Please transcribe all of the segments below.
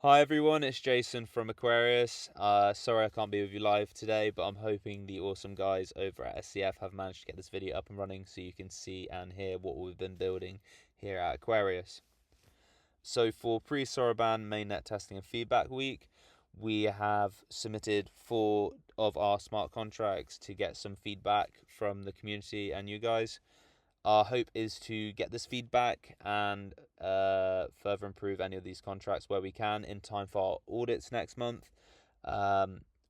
Hi everyone, it's Jason from Aquarius. Sorry I can't be with you live today, but I'm hoping the awesome guys over at SCF have managed to get this video up and running so you can see and hear what we've been building here at Aquarius. So for PreSoroban mainnet testing and feedback week, we have submitted 4 of our smart contracts to get some feedback from the community and you guys. Our hope is to get this feedback and further improve any of these contracts where we can in time for our audits next month.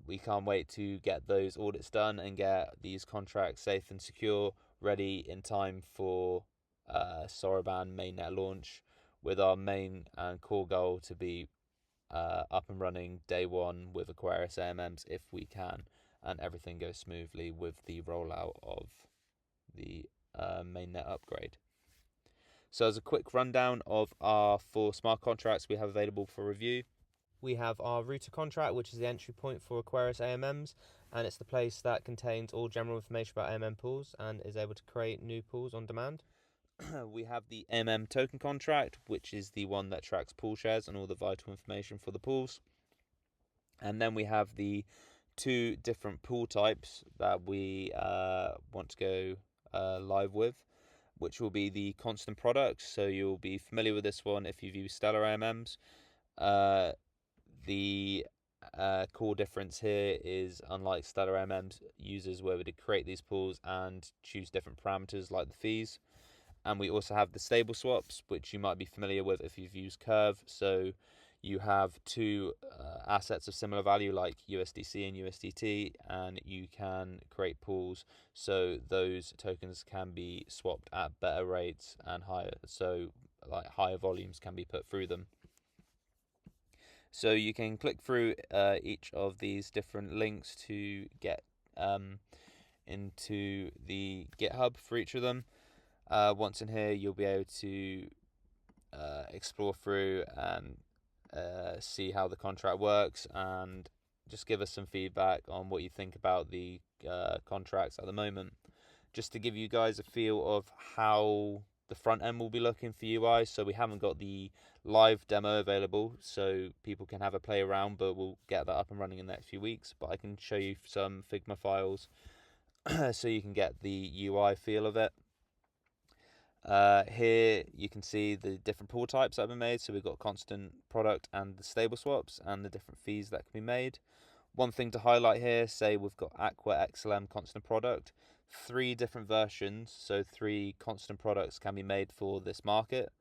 We can't wait to get those audits done and get these contracts safe and secure, ready in time for Soroban mainnet launch, with our main and core goal to be up and running day one with Aquarius AMMs if we can, and everything goes smoothly with the rollout of the mainnet upgrade. So as a quick rundown of our 4 smart contracts we have available for review, we have our router contract, which is the entry point for Aquarius AMMs, and it's the place that contains all general information about AMM pools and is able to create new pools on demand. We have the AMM token contract, which is the one that tracks pool shares and all the vital information for the pools. And then we have the 2 different pool types that we want to go live with, which will be the constant products. So you'll be familiar with this one if you've used Stellar AMMs. The core difference here is, unlike Stellar AMMs, users were able to create these pools and choose different parameters like the fees. And we also have the stable swaps, which you might be familiar with if you've used Curve. So you have 2 assets of similar value like USDC and USDT, and you can create pools so those tokens can be swapped at better rates and higher, so like higher volumes can be put through them. So you can click through each of these different links to get into the GitHub for each of them. Once in here, you'll be able to explore through and see how the contract works and just give us some feedback on what you think about the contracts at the moment. Just to give you guys a feel of how the front end will be looking for UI. So we haven't got the live demo available so people can have a play around, but we'll get that up and running in the next few weeks. But I can show you some Figma files so you can get the UI feel of it. Here you can see the different pool types that have been made. So we've got constant product and the stable swaps and the different fees that can be made. One thing to highlight here, say we've got Aqua XLM constant product, 3 different versions, so 3 constant products can be made for this market,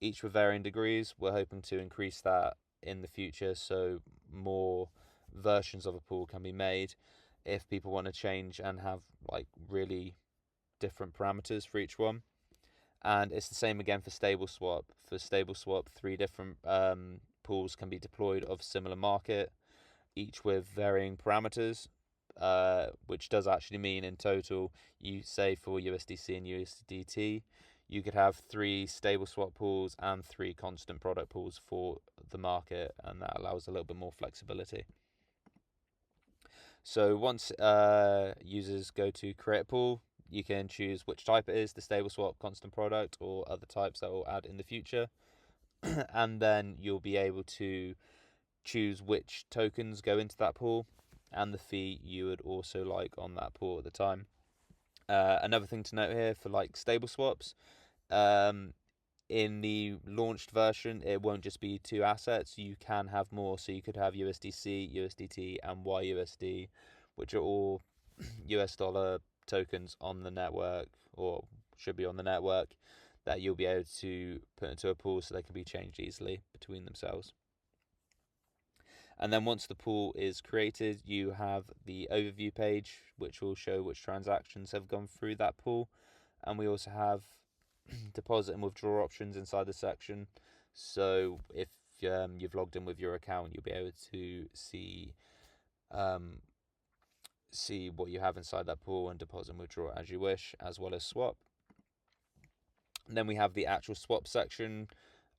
each with varying degrees. We're hoping to increase that in the future so more versions of a pool can be made if people want to change and have like really different parameters for each one. And it's the same again for stable swap. For stable swap, 3 different pools can be deployed of similar market, each with varying parameters, which does actually mean in total, you say for USDC and USDT, you could have 3 stable swap pools and 3 constant product pools for the market, and that allows a little bit more flexibility. So once users go to create a pool, you can choose which type it is, the stable swap, constant product, or other types that will add in the future. And then you'll be able to choose which tokens go into that pool and the fee you would also like on that pool at the time. Another thing to note here for like stable swaps, in the launched version, it won't just be 2 assets. You can have more, so you could have USDC, USDT, and YUSD, which are all US dollar tokens on the network, or should be on the network, that you'll be able to put into a pool so they can be changed easily between themselves. And then once the pool is created, you have the overview page, which will show which transactions have gone through that pool. And we also have deposit and withdraw options inside the section. So if you've logged in with your account, you'll be able to see what you have inside that pool and deposit and withdraw as you wish, as well as swap. And then we have the actual swap section.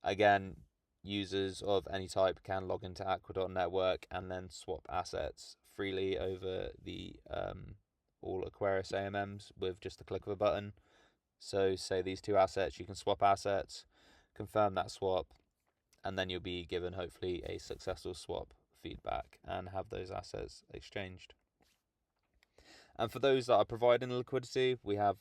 Again, users of any type can log into Aqua.network and then swap assets freely over the all Aquarius AMMs with just a click of a button. So say these 2 assets, you can swap assets, confirm that swap, and then you'll be given hopefully a successful swap feedback and have those assets exchanged. And for those that are providing liquidity, we have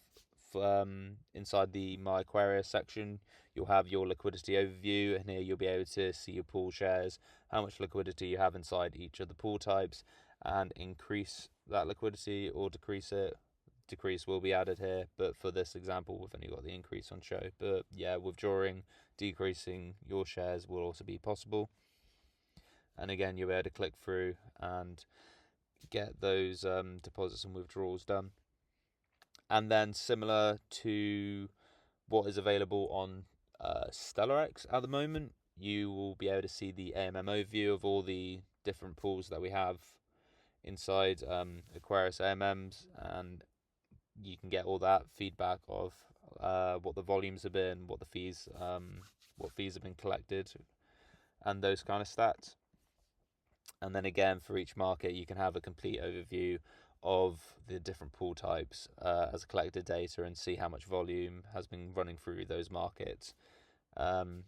inside the My Aquarius section, you'll have your liquidity overview, and here you'll be able to see your pool shares, how much liquidity you have inside each of the pool types, and increase that liquidity or decrease it. Decrease will be added here, but for this example, we've only got the increase on show. But yeah, withdrawing, decreasing your shares will also be possible. And again, you'll be able to click through and get those deposits and withdrawals done. And then similar to what is available on StellarX at the moment, you will be able to see the AMM overview of all the different pools that we have inside Aquarius AMMs, and you can get all that feedback of what the volumes have been, what fees have been collected, and those kind of stats. And then again, for each market, you can have a complete overview of the different pool types as collected data and see how much volume has been running through those markets. And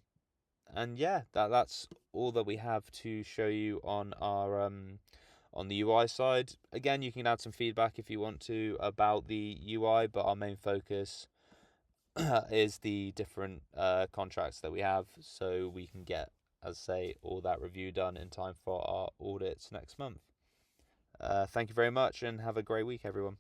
yeah, that's all that we have to show you on our on the UI side. Again, you can add some feedback if you want to about the UI, but our main focus is the different contracts that we have, so we can get, as I say, all that review done in time for our audits next month. Thank you very much and have a great week, everyone.